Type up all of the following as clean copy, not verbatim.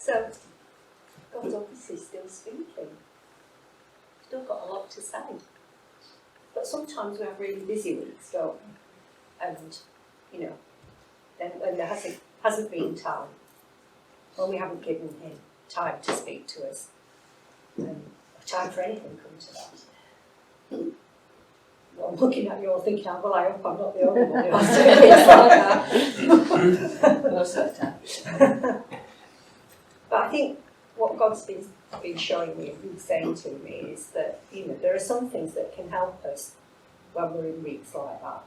So, God's obviously still speaking. Still got a lot to say. But sometimes we have really busy weeks, don't we? And, you know, then when there hasn't been time, when we haven't given him time to speak to us, time for anything come to that. Well, I'm looking at you all thinking, well, I hope I'm not the only one who has to do things like that. Most of the time. But I think what God's been showing me and been saying to me is that, you know, there are some things that can help us when we're in weeks like that.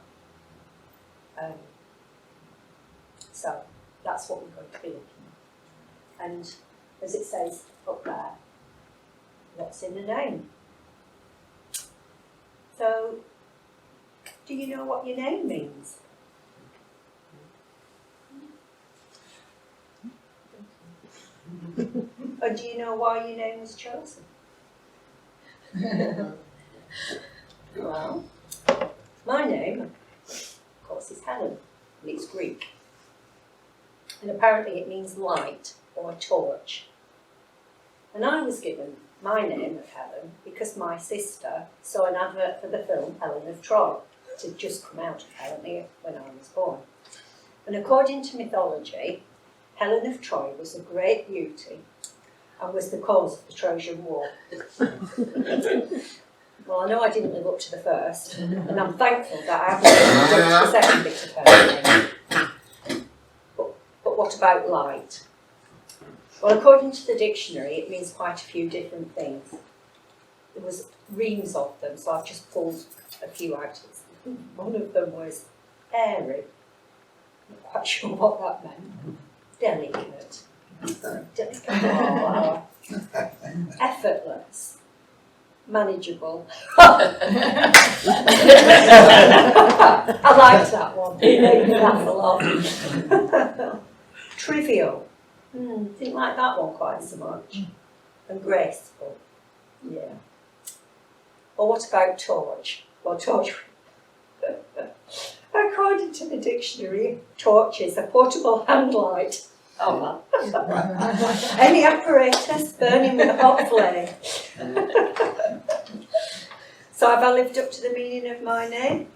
So that's what we're going to be looking at. And as it says up there, what's in the name? So, do you know what your name means? Or do you know why your name was chosen? Well, my name, of course, is Helen, and it's Greek. And apparently it means light or torch. And I was given my name of Helen because my sister saw an advert for the film Helen of Troy. It had just come out apparently when I was born. And according to mythology, Helen of Troy was a great beauty and was the cause of the Trojan War. Well, I know I didn't live up to the first, and I'm thankful that I haven't lived up to the second bit of her name. But what about light? Well, according to the dictionary, it means quite a few different things. There was reams of them, so I've just pulled a few out. One of them was airy. Not quite sure what that meant. Delicate. Effortless. Manageable. I liked that one. It made me laugh a lot. Trivial. Didn't like that one quite so much. And graceful. Yeah. Or what about torch? Well, torch. According to the dictionary, torch is a portable hand light. Oh, any apparatus burning with a hot flame. So have I lived up to the meaning of my name?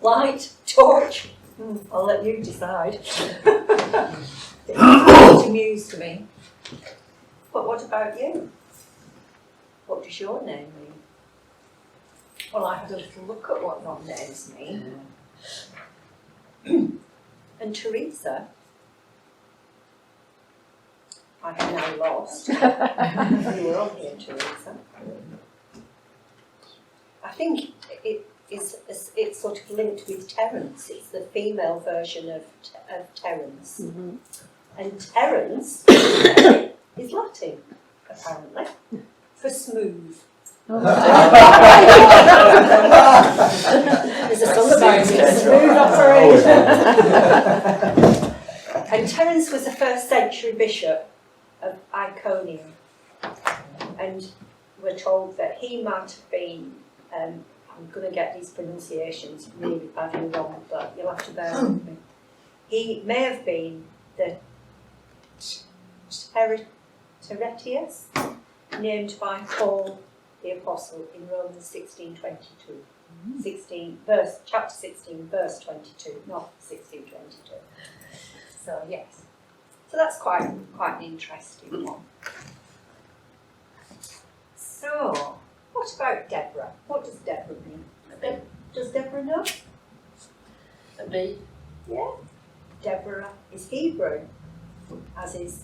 Light, torch? I'll let you decide. It's news to me. But what about you? What does your name mean? Well, I had a little look at what your names mean. And Teresa, I have now lost. You were on here, Teresa. I think it's sort of linked with Terence. It's the female version of Terence. Mm-hmm. And Terence is Latin, apparently, for smooth. There's a smooth operation. And Terence was the 1st century bishop of Iconium, and we're told that he might have been, I'm going to get these pronunciations really badly wrong, but you'll have to bear with me. He may have been the Teretius, named by Paul the Apostle in Romans 16:22. Chapter 16, verse 22, not 16:22. So yes, so that's quite an interesting one. So, what about Deborah? What does Deborah mean? Does Deborah know? A bee. Yeah. Deborah is Hebrew, as is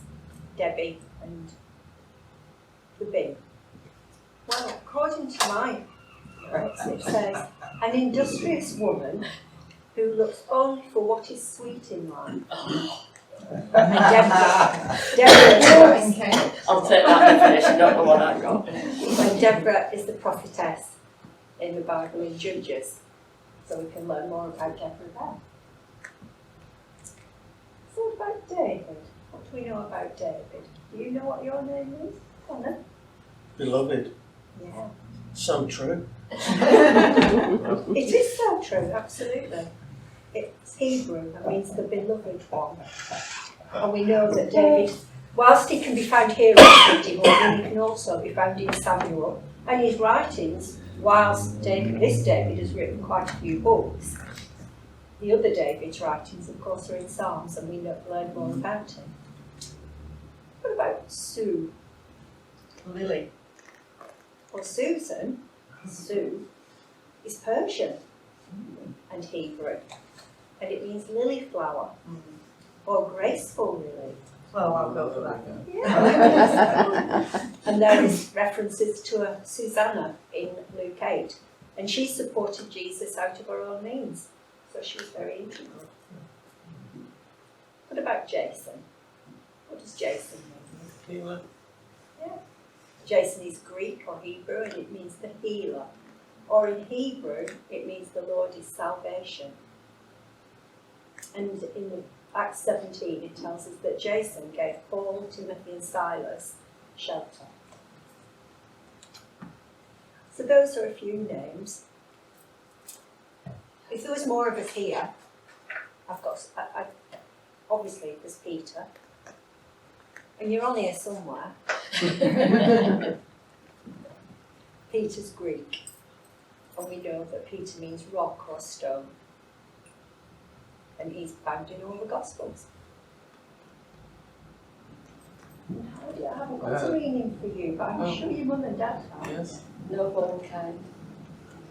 Debbie and the bee. Well, according to my notes, it says, an industrious woman who looks only for what is sweet in life. And Deborah I'll take that definition, not the one I got. And Deborah is the prophetess in the Bible in Judges, so we can learn more about Deborah there. So what about David? What do we know about David? Do you know what your name is? Connor? Beloved. Yeah. So true. It is so true, absolutely. It's Hebrew, that means the beloved one. And we know that Whilst he can be found here in 51, he can also be found in Samuel, and his writings, whilst this David has written quite a few books, the other David's writings, of course, are in Psalms, and we learn more about him. What about Sue? Lily. Well, Susan, Sue, is Persian and Hebrew, and it means lily flower, or graceful lily. Well, I'll go for that. Yeah. And there is references to a Susanna in Luke 8, and she supported Jesus out of her own means, so she was very integral. What about Jason? What does Jason mean? Healer. Jason is Greek or Hebrew, and it means the healer. Or in Hebrew, it means the Lord is salvation. And in Acts 17, it tells us that Jason gave Paul, Timothy, and Silas shelter. So those are a few names. If there was more of us here, obviously there's Peter, and you're on here somewhere. Peter's Greek, and we know that Peter means rock or stone, and he's found in all the Gospels. I haven't got a meaning for you, but I'm sure your mum and dad have. Yes. Noble and kind.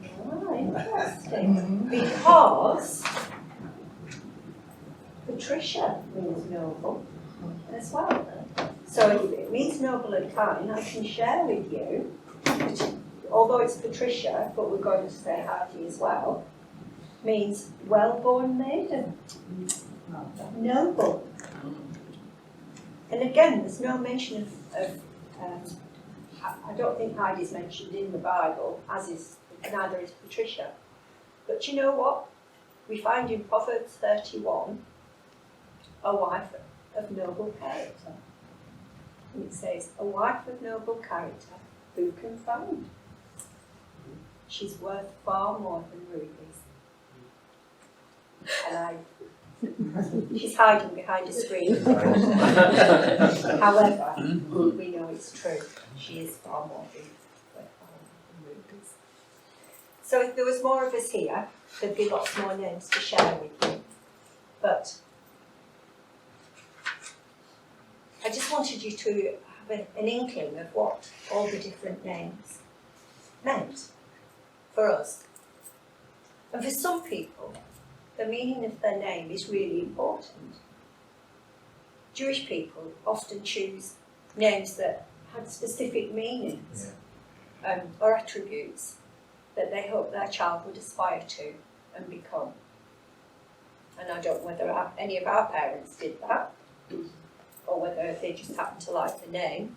Ah, interesting. Because Patricia means noble as well. So if it means noble and kind, I can share with you, although it's Patricia, but we're going to say Heidi as well, means well-born maiden, noble. And again, there's no mention of I don't think Heidi's mentioned in the Bible, as is neither is Patricia. But you know what? We find in Proverbs 31 a wife of noble character. And it says, a wife of noble character, who can find? She's worth far more than rubies. And she's hiding behind a screen. However, we know it's true. She is far more worth far more than rubies. So if there was more of us here, there'd be lots more names to share with you. But I just wanted you to have an inkling of what all the different names meant for us. And for some people, the meaning of their name is really important. Jewish people often choose names that had specific meanings or attributes that they hope their child would aspire to and become. And I don't know whether any of our parents did that, or whether they just happened to like the name,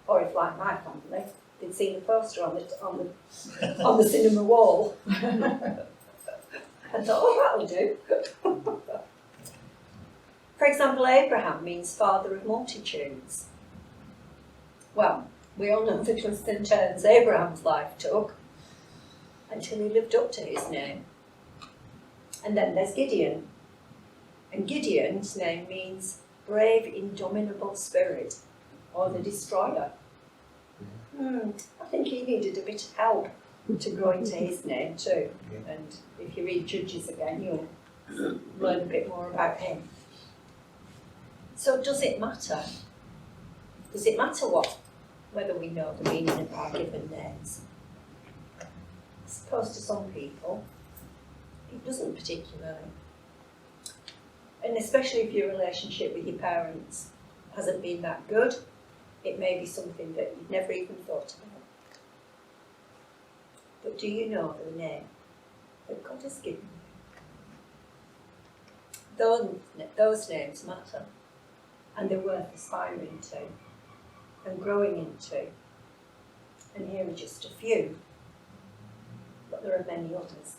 or if, like my family, they'd seen the poster on the cinema wall. I thought, oh, that'll do. For example, Abraham means father of multitudes. Well, we all know the twists and turns Abraham's life took until he lived up to his name. And then there's Gideon. And Gideon's name means brave, indomitable spirit, or the destroyer. I think he needed a bit of help to grow into his name too. And if you read Judges again, you'll learn a bit more about him. So does it matter? Does it matter whether we know the meaning of our given names? I suppose to some people, it doesn't particularly. And especially if your relationship with your parents hasn't been that good, it may be something that you've never even thought about. But do you know the name that God has given you? Those names matter, and they're worth aspiring to and growing into. And here are just a few, but there are many others.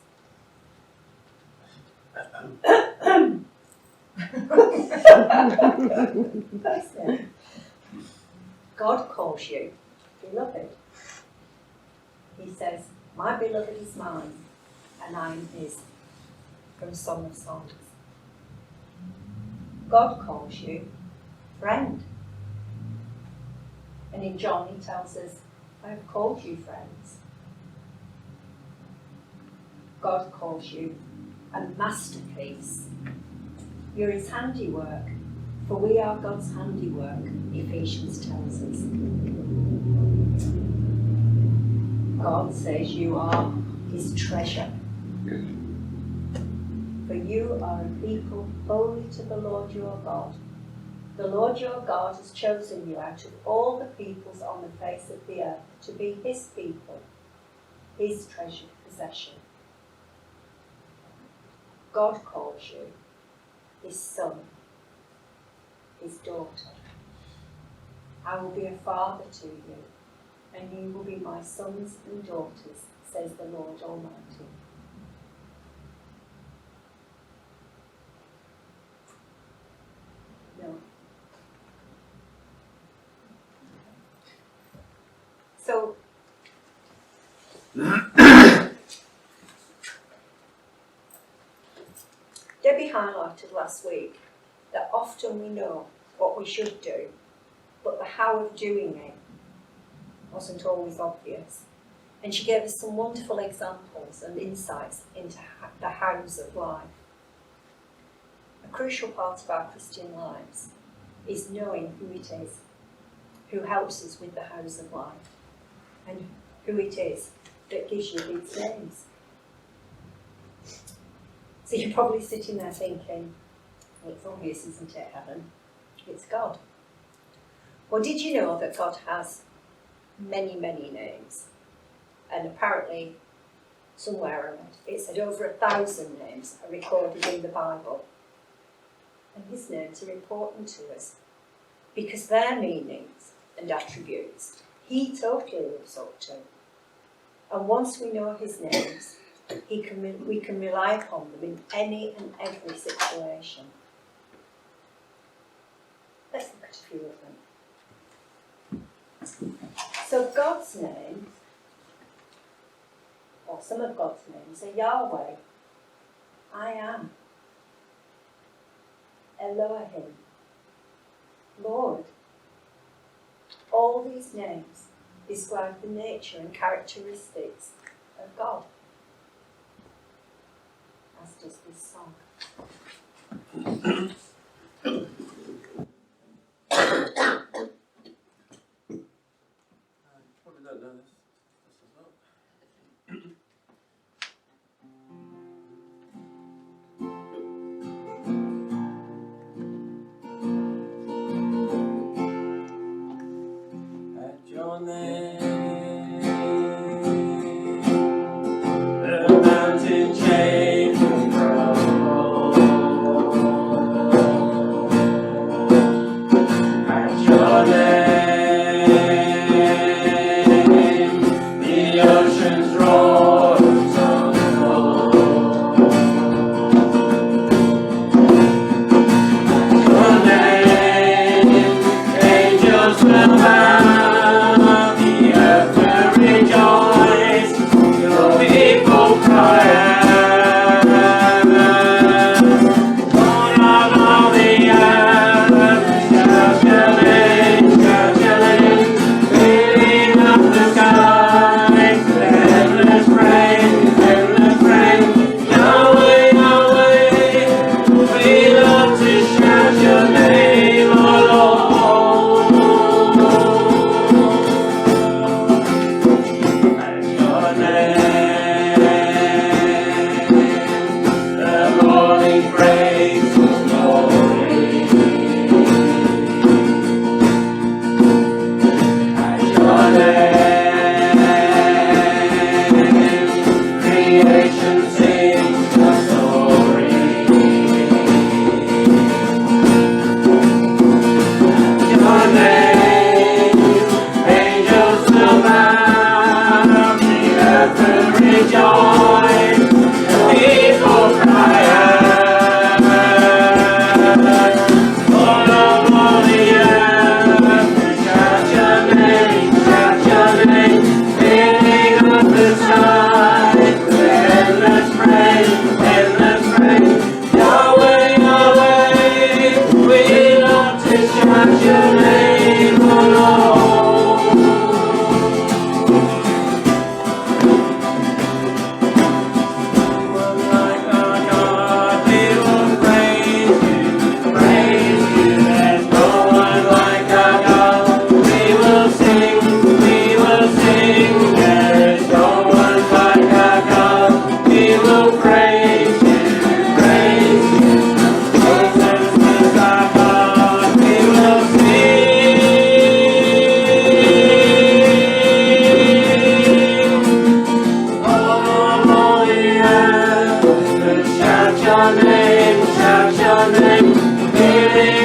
First name. God calls you beloved. He says, my beloved is mine, and I am his, from Song of Songs. God calls you friend. And in John he tells us, I have called you friends. God calls you a masterpiece. You're his handiwork, for we are God's handiwork, Ephesians tells us. God says you are his treasure. For you are a people holy to the Lord your God. The Lord your God has chosen you out of all the peoples on the face of the earth to be his people, his treasured possession. God calls you his son, his daughter. I will be a father to you, and you will be my sons and daughters, says the Lord Almighty. No. So, Debbie highlighted last week that often we know what we should do, but the how of doing it wasn't always obvious. And she gave us some wonderful examples and insights into the hows of life. A crucial part of our Christian lives is knowing who it is who helps us with the hows of life, and who it is that gives you these names. So you're probably sitting there thinking, well, it's obvious, isn't it, Helen? It's God. Well, did you know that God has many, many names? And apparently, somewhere around, it said over 1,000 names are recorded in the Bible. And his names are important to us because their meanings and attributes he totally lives up to. And once we know his names, we can rely upon them in any and every situation. Let's look at a few of them. So God's name, or some of God's names, are Yahweh, I am, Elohim, Lord. All these names describe the nature and characteristics of God, as does this song. Probably don't know this as well. At your name, the mountain chain will roll.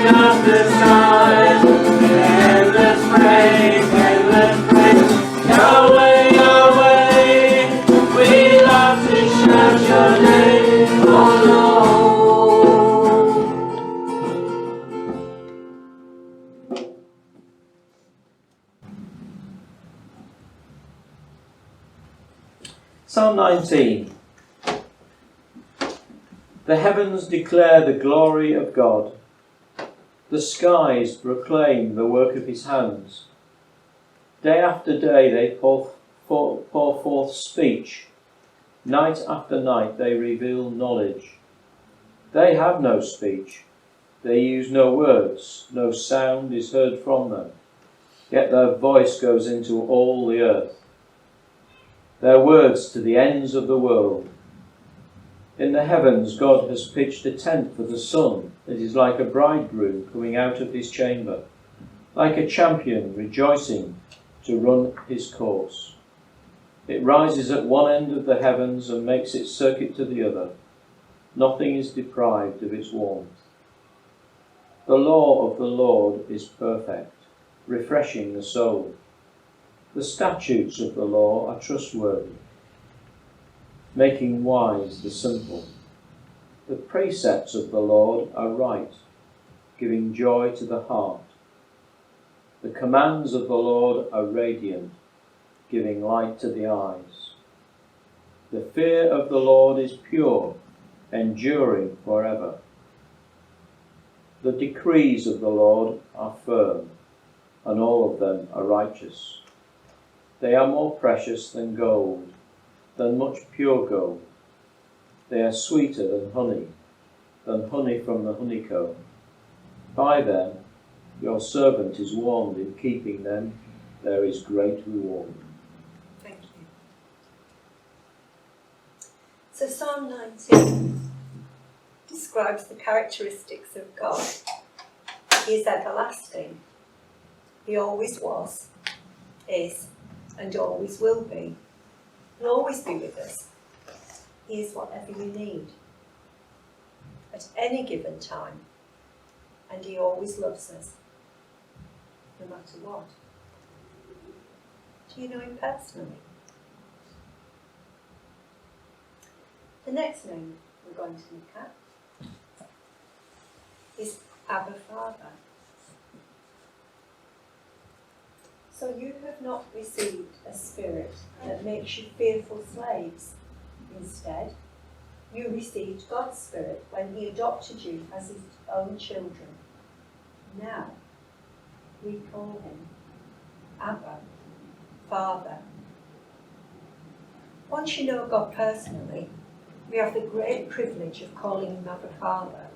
up the skies. Endless praise, Yahweh, Yahweh, we love to shout your name, oh Lord. Psalm 19. The heavens declare the glory of God. The skies proclaim the work of his hands. Day after day they pour forth speech. Night after night they reveal knowledge. They have no speech. They use no words. No sound is heard from them. Yet their voice goes into all the earth. Their words to the ends of the world. In the heavens God has pitched a tent for the sun that is like a bridegroom coming out of his chamber, like a champion rejoicing to run his course. It rises at one end of the heavens and makes its circuit to the other. Nothing is deprived of its warmth. The law of the Lord is perfect, refreshing the soul. The statutes of the law are trustworthy, making wise the simple. The precepts of the Lord are right, giving joy to the heart. The commands of the Lord are radiant, giving light to the eyes. The fear of the Lord is pure, enduring forever. The decrees of the Lord are firm, and all of them are righteous. They are more precious than gold, than much pure gold. They are sweeter than honey from the honeycomb. By them your servant is warned, in keeping them there is great reward. Thank you. So Psalm 19 describes the characteristics of God. He is everlasting. He always was, is, and always will be. He'll always be with us. He is whatever you need at any given time, and he always loves us, no matter what. Do you know him personally? The next name we're going to look at is Abba Father. So you have not received a spirit that makes you fearful slaves. Instead, you received God's Spirit when he adopted you as his own children. Now, we call him Abba, Father. Once you know God personally, we have the great privilege of calling him Abba Father.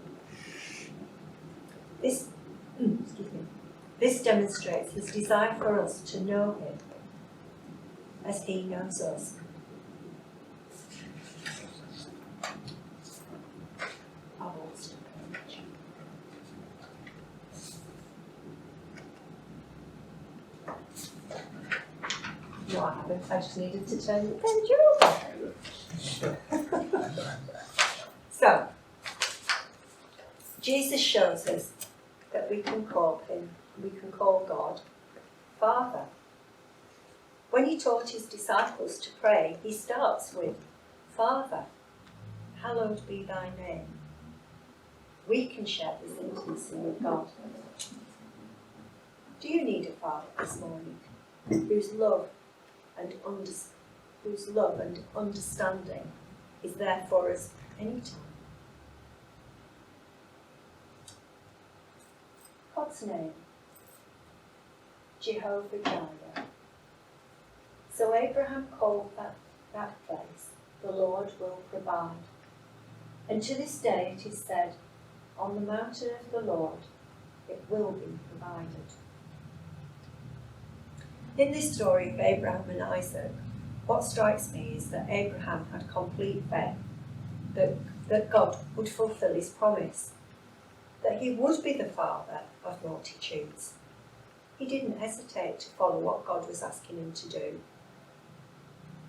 This demonstrates his desire for us to know him as he knows us. I've lost a page. No, I haven't. I just needed to turn the page over. So, Jesus shows us that we can call God Father. When he taught his disciples to pray, he starts with, Father, hallowed be thy name. We can share this intimacy with God. Do you need a father this morning whose love and understanding is there for us anytime? God's name, Jehovah Jireh. So Abraham called that place, the Lord will provide. And to this day it is said, on the mountain of the Lord it will be provided. In this story of Abraham and Isaac, what strikes me is that Abraham had complete faith that God would fulfill his promise, that he would be the father of multitudes. He didn't hesitate to follow what God was asking him to do.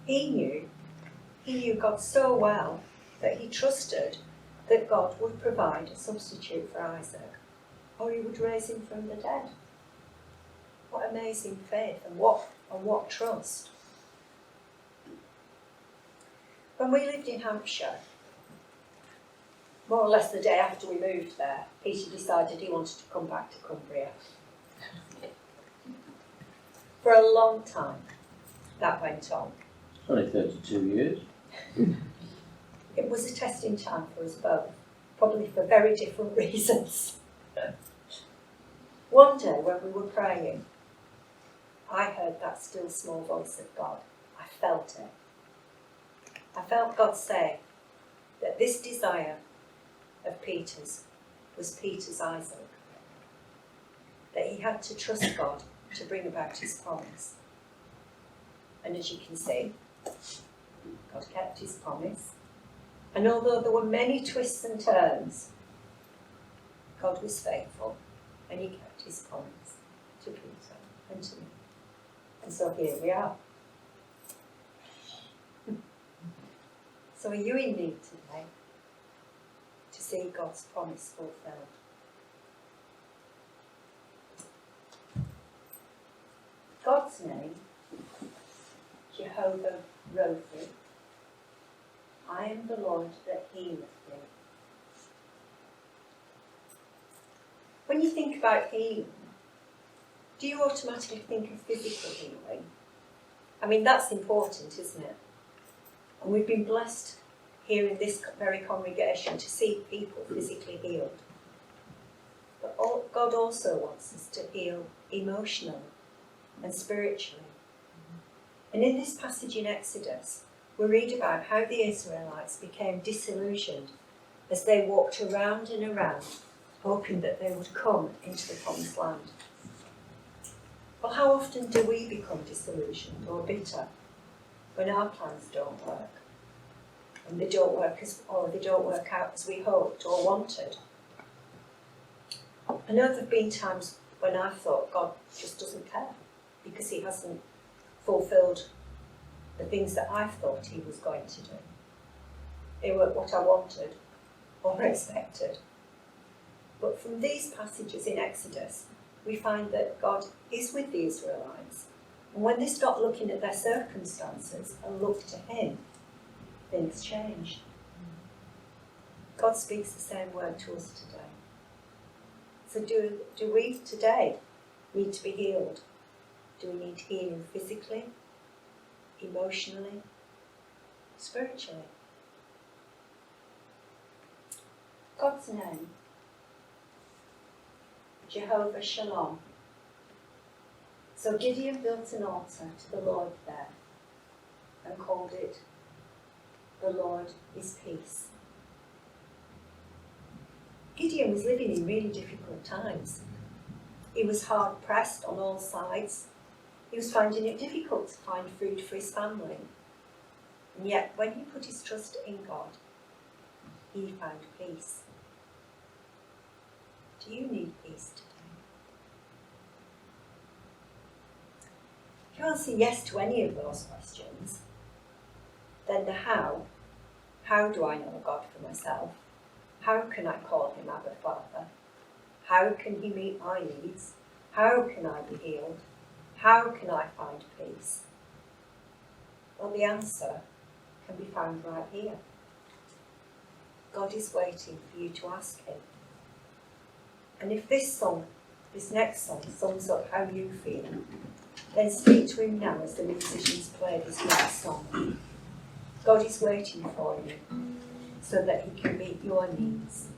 He knew God so well that he trusted that God would provide a substitute for Isaac. or he would raise him from the dead. What amazing faith and what trust. When we lived in Hampshire, more or less the day after we moved there, Peter decided he wanted to come back to Cumbria. For a long time, that went on. Only 32 years. It was a testing time for us both, probably for very different reasons. One day when we were praying, I heard that still small voice of God. I felt it. I felt God say that this desire of Peter's was Peter's Isaac. That he had to trust God to bring about his promise. And as you can see, God kept his promise. And although there were many twists and turns, God was faithful and he kept his promise to Peter and to me. And so here we are. So are you in need today to see God's promise fulfilled? God's name, Jehovah Rophi. I am the Lord that healeth thee. When you think about healing, do you automatically think of physical healing? I mean, that's important, isn't it? And we've been blessed here in this very congregation to see people physically healed. But God also wants us to heal emotionally and spiritually. And in this passage in Exodus, we read about how the Israelites became disillusioned as they walked around and around, hoping that they would come into the promised land. Well, how often do we become disillusioned or bitter when our plans don't work? And they don't work out as we hoped or wanted. I know there have been times when I've thought God just doesn't care because he hasn't fulfilled the things that I thought he was going to do. They weren't what I wanted or expected. But from these passages in Exodus, we find that God is with the Israelites. And when they stop looking at their circumstances and look to him, things change. God speaks the same word to us today. So do we today need to be healed? Do we need healing physically, emotionally, spiritually? God's name, Jehovah Shalom. So Gideon built an altar to the Lord there and called it, "The Lord is Peace." Gideon was living in really difficult times. He was hard pressed on all sides. He was finding it difficult to find food for his family. And yet, when he put his trust in God, he found peace. Do you need peace today? If you answer yes to any of those questions, then the how do I know God for myself? How can I call him Abba Father? How can he meet my needs? How can I be healed? How can I find peace? Well, the answer can be found right here. God is waiting for you to ask him. And if this next song sums up how you feel, then speak to him now as the musicians play this next song. God is waiting for you so that he can meet your needs.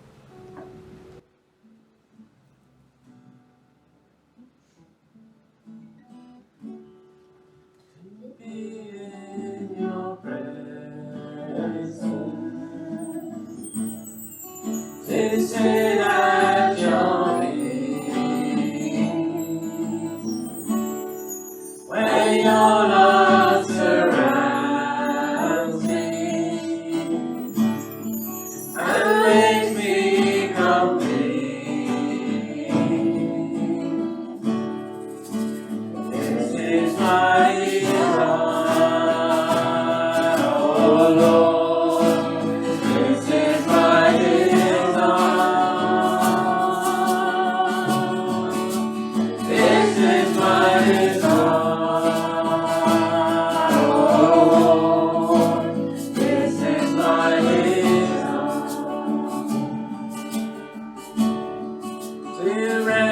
In your presence, tasted at your feet, where your love surrounds me and makes me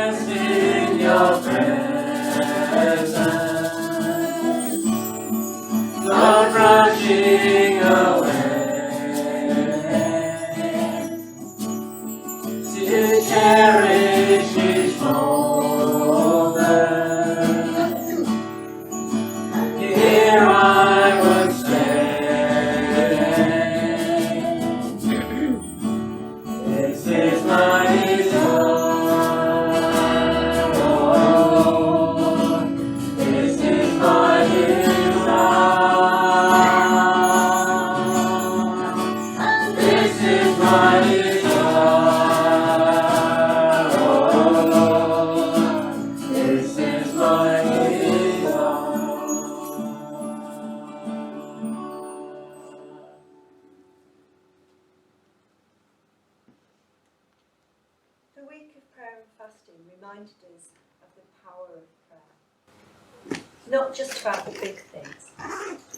rest in your presence, not rushing away to cherish each moment. Here I would stay. This is my desire, oh Lord. This is my desire. This is my desire, oh Lord. This is my desire. The week of prayer and fasting reminded us of the power of prayer. Not just about the big things,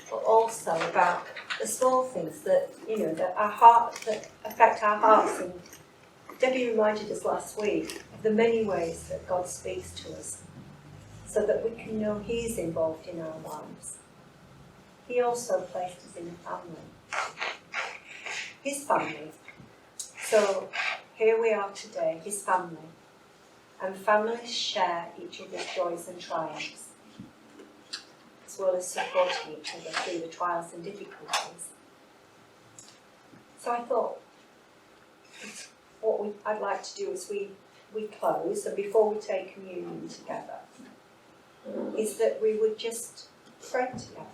but also about the small things that, that affect our hearts. And Debbie reminded us last week of the many ways that God speaks to us so that we can know He's involved in our lives. He also placed us in a family. His family. So here we are today, His family. And families share each other's joys and triumphs, as well as supporting each other through the trials and difficulties. So I thought, what I'd like to do as we close, and before we take communion together, is that we would just pray together.